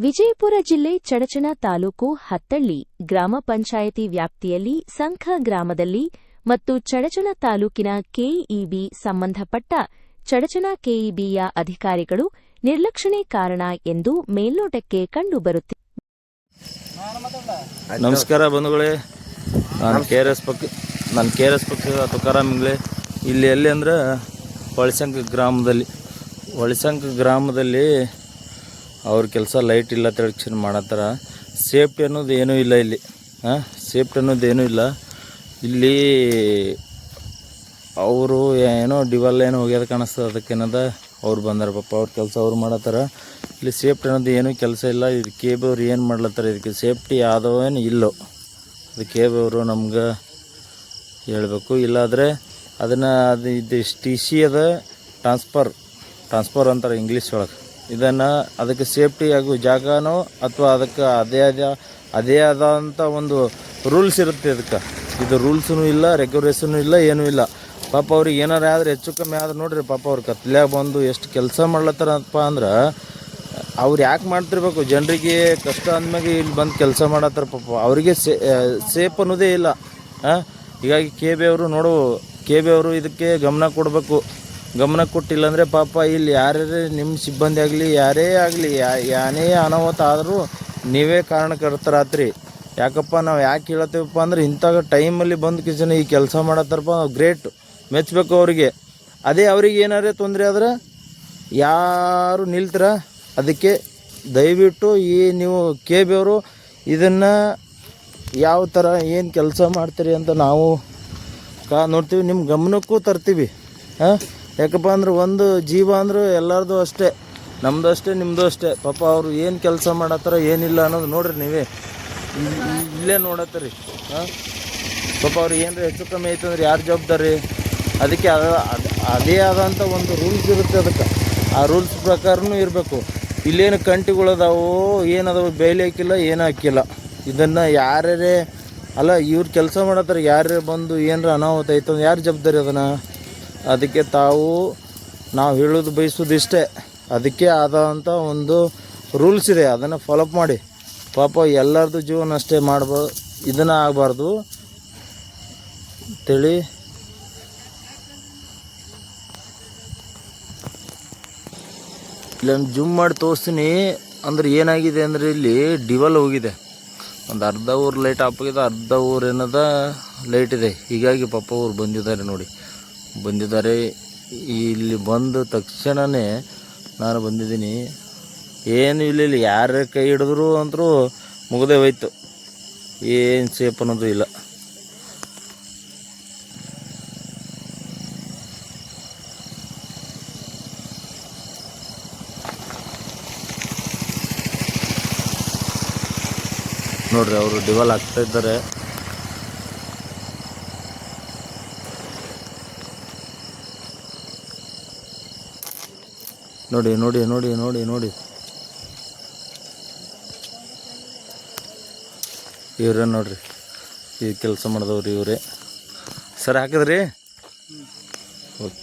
ವಿಜಯಪುರ ಜಿಲ್ಲೆ ಚಡಚಣ ತಾಲೂಕು ಹತ್ತಳ್ಳಿ ಗ್ರಾಮ ಪಂಚಾಯಿತಿ ವ್ಯಾಪ್ತಿಯಲ್ಲಿ ಸಂಖ ಗ್ರಾಮದಲ್ಲಿ ಮತ್ತು ಚಡಚಣ ತಾಲೂಕಿನ ಕೆಇಬಿ ಸಂಬಂಧಪಟ್ಟ ಚಡಚಣ ಕೆಇಬಿಯ ಅಧಿಕಾರಿಗಳು ನಿರ್ಲಕ್ಷಣೆ ಕಾರಣ ಎಂದು ಮೇಲ್ನೋಟಕ್ಕೆ ಕಂಡುಬರುತ್ತಿದೆ. ನಮಸ್ಕಾರ ಬಂಧುಗಳೇ, ನಾನು KRS ಪಕ್ಷದ ತುಕಾರಾಮ್ ಇಂಗ್ಲೆ. ಇಲ್ಲಿ ಎಲ್ಲಿ ಅಂದ್ರೆ ಒಳಸಂಕ ಗ್ರಾಮದಲ್ಲಿ ಅವ್ರ ಕೆಲಸ ಲೈಟ್ ಇಲ್ಲ ತಿಳ್ಕ್ಷನ್ ಮಾಡತ್ತಾರ. ಸೇಫ್ಟಿ ಅನ್ನೋದು ಏನೂ ಇಲ್ಲ ಇಲ್ಲಿ. ಸೇಫ್ಟಿ ಅನ್ನೋದು ಏನೂ ಇಲ್ಲ ಇಲ್ಲಿ. ಅವರು ಏನೋ ಡಿವಲ್ ಏನೋ ಹೋಗ್ಯದ ಕಾಣಿಸ್ತದೆ, ಅದಕ್ಕೇನದ ಅವ್ರು ಬಂದಾರ. ಪಾಪ ಅವ್ರ ಕೆಲಸ ಅವ್ರು ಮಾಡತ್ತಾರ. ಇಲ್ಲಿ ಸೇಫ್ಟಿ ಅನ್ನೋದು ಏನೂ ಕೆಲಸ ಇಲ್ಲ. ಇದು KB ಅವ್ರು ಏನು ಮಾಡ್ಲತ್ತಾರ, ಇದಕ್ಕೆ ಸೇಫ್ಟಿ ಯಾವುದೇನು ಇಲ್ಲೋ ಅದು KB ಅವರು ನಮ್ಗೆ ಹೇಳಬೇಕು. ಇಲ್ಲಾದರೆ ಅದನ್ನು ಇದು TC ಅದ ಟ್ರಾನ್ಸ್ಫರ್ ಅಂತಾರೆ ಇಂಗ್ಲೀಷ್ ಒಳಗೆ. ಇದನ್ನು ಅದಕ್ಕೆ ಸೇಫ್ಟಿ ಆಗೋ ಜಾಗನೋ ಅಥವಾ ಅದಕ್ಕೆ ಅದೇ ಆದಂಥ ಒಂದು ರೂಲ್ಸ್ ಇರುತ್ತೆ. ಅದಕ್ಕೆ ಇದು ರೂಲ್ಸೂ ಇಲ್ಲ, ರೆಗ್ಯುಲೇಷನು ಇಲ್ಲ, ಏನೂ ಇಲ್ಲ. ಪಾಪ ಅವ್ರಿಗೆ ಏನಾರು ಆದ್ರೆ ಹೆಚ್ಚು ಕಮ್ಮಿ ಆದ್ರೆ ನೋಡ್ರಿ, ಪಾಪ ಅವ್ರು ಕತ್ಲ್ಯಾಗ ಬಂದು ಎಷ್ಟು ಕೆಲಸ ಮಾಡ್ಲತ್ತಾರಪ್ಪ ಅಂದ್ರೆ ಅವ್ರು ಯಾಕೆ ಮಾಡ್ತಿರ್ಬೇಕು? ಜನರಿಗೆ ಕಷ್ಟ ಅಂದಮ್ಯಾಗೆ ಇಲ್ಲಿ ಬಂದು ಕೆಲಸ ಮಾಡತ್ತಾರ. ಪಾಪ ಅವರಿಗೆ ಸೇಫ್ ಅನ್ನೋದೇ ಇಲ್ಲ. ಹೀಗಾಗಿ KB ಅವರು ಇದಕ್ಕೆ ಗಮನ ಕೊಡಬೇಕು. ಗಮನ ಕೊಟ್ಟಿಲ್ಲ ಅಂದರೆ ಪಾಪ ಇಲ್ಲಿ ಯಾರೇ ನಿಮ್ಮ ಸಿಬ್ಬಂದಿ ಆಗಲಿ ಯಾರೇ ಆಗಲಿ ಏನೇ ಅನಾಹುತ ಆದರೂ ನೀವೇ ಕಾರಣಕರ್ತರಾತ್ರಿ. ಯಾಕಪ್ಪ ನಾವು ಯಾಕೆ ಹೇಳ್ತೀವಪ್ಪ ಅಂದ್ರೆ ಇಂಥ ಟೈಮಲ್ಲಿ ಬಂದು ಕಿಚನ್ ಈ ಕೆಲಸ ಮಾಡತ್ತಾರಪ್ಪ, ಗ್ರೇಟ್, ಮೆಚ್ಚಬೇಕು ಅವರಿಗೆ. ಅದೇ ಅವ್ರಿಗೆ ಏನಾರೇ ತೊಂದರೆ ಆದ್ರೆ ಯಾರು ನಿಲ್ತೀರ? ಅದಕ್ಕೆ ದಯವಿಟ್ಟು ನೀವು KB ಅವರು ಇದನ್ನು ಯಾವ ಥರ ಏನು ಕೆಲಸ ಮಾಡ್ತೀರಿ ಅಂತ ನಾವು ನೋಡ್ತೀವಿ, ನಿಮ್ಮ ಗಮನಕ್ಕೂ ತರ್ತೀವಿ. ಯಾಕಪ್ಪ ಅಂದ್ರೆ ಒಂದು ಜೀವ ಅಂದ್ರೆ ಎಲ್ಲರದು ಅಷ್ಟೇ, ನಮ್ಮದು ಅಷ್ಟೇ, ನಿಮ್ಮದು ಅಷ್ಟೇ. ಪಾಪ ಅವರು ಏನು ಕೆಲಸ ಮಾಡತ್ತಾರ ಏನಿಲ್ಲ ಅನ್ನೋದು ನೋಡ್ರಿ, ನೀವೇ ಇಲ್ಲೇ ನೋಡತ್ತೀರಿ. ಪಾಪ ಅವ್ರು ಏನಾರ ಹೆಚ್ಚು ಕಮ್ಮಿ ಆಯ್ತು ಅಂದ್ರೆ ಯಾರು ಜವಾಬ್ದಾರಿ? ಅದಕ್ಕೆ ಅದೇ ಆದಂಥ ಒಂದು ರೂಲ್ಸ್ ಇರುತ್ತೆ. ಅದಕ್ಕೆ ಆ ರೂಲ್ಸ್ ಪ್ರಕಾರನೂ ಇರಬೇಕು. ಇಲ್ಲೇನು ಕಂಟಿಗಳದಾವು, ಏನದಾವು, ಬೇಲಿ ಹಾಕಿಲ್ಲ, ಏನೂ ಹಾಕಿಲ್ಲ. ಇದನ್ನು ಯಾರೇ ಅಲ್ಲ, ಇವ್ರು ಕೆಲಸ ಮಾಡತ್ತಾರೆ, ಯಾರೇ ಬಂದು ಏನಾರ ಅನಾಹುತ ಆಯ್ತು ಅಂದ್ರೆ ಯಾರು ಜವಾಬ್ದಾರಿ ಅದನ್ನು? ಅದಕ್ಕೆ ನಾವು ಹೇಳೋದು ಬಯಸೋದು ಇಷ್ಟೇ, ಅದಕ್ಕೆ ಆದಂಥ ಒಂದು ರೂಲ್ಸ್ ಇದೆ, ಅದನ್ನು ಫಾಲೋಅಪ್ ಮಾಡಿ. ಪಾಪ ಎಲ್ಲರದು ಜೀವನ ಅಷ್ಟೇ ಇದನ್ನು ಆಗಬಾರ್ದು ಅಂತೇಳಿ ಇಲ್ಲೊಂದು ಜೂಮ್ ಮಾಡಿ ತೋರಿಸ್ತೀನಿ. ಅಂದ್ರೆ ಏನಾಗಿದೆ ಅಂದರೆ ಇಲ್ಲಿ ಡಿವಲ್ ಹೋಗಿದೆ. ಒಂದು ಅರ್ಧ ಊರು ಲೈಟ್ ಆಫ್ ಆಗಿದೆ, ಅರ್ಧ ಊರು ಏನದ ಲೈಟ್ ಇದೆ. ಹೀಗಾಗಿ ಪಾಪ ಅವ್ರು ಬಂದಿದ್ದಾರೆ. ಇಲ್ಲಿ ಬಂದ ತಕ್ಷಣವೇ ನಾನು ಬಂದಿದ್ದೀನಿ. ಏನು ಇಲ್ಲಿ ಯಾರ ಕೈ ಹಿಡಿದ್ರು ಅಂತರೂ ಮುಗದೆ ಹೋಯ್ತು. ಏನು ಸೇಫ್ ಅನ್ನೋದು ಇಲ್ಲ. ನೋಡ್ರಿ, ಅವರು ಡಿವಲ್ ಆಗ್ತಾ ಇದ್ದಾರೆ. ನೋಡಿ ನೋಡಿ ನೋಡಿ ನೋಡಿ ನೋಡಿ ಇವ್ರೇ ನೋಡ್ರಿ, ಈ ಕೆಲಸ ಮಾಡಿದವ್ರಿ ಇವರೇ. ಸರ್ ಹಾಕಿದ್ರಿ? ಓಕೆ.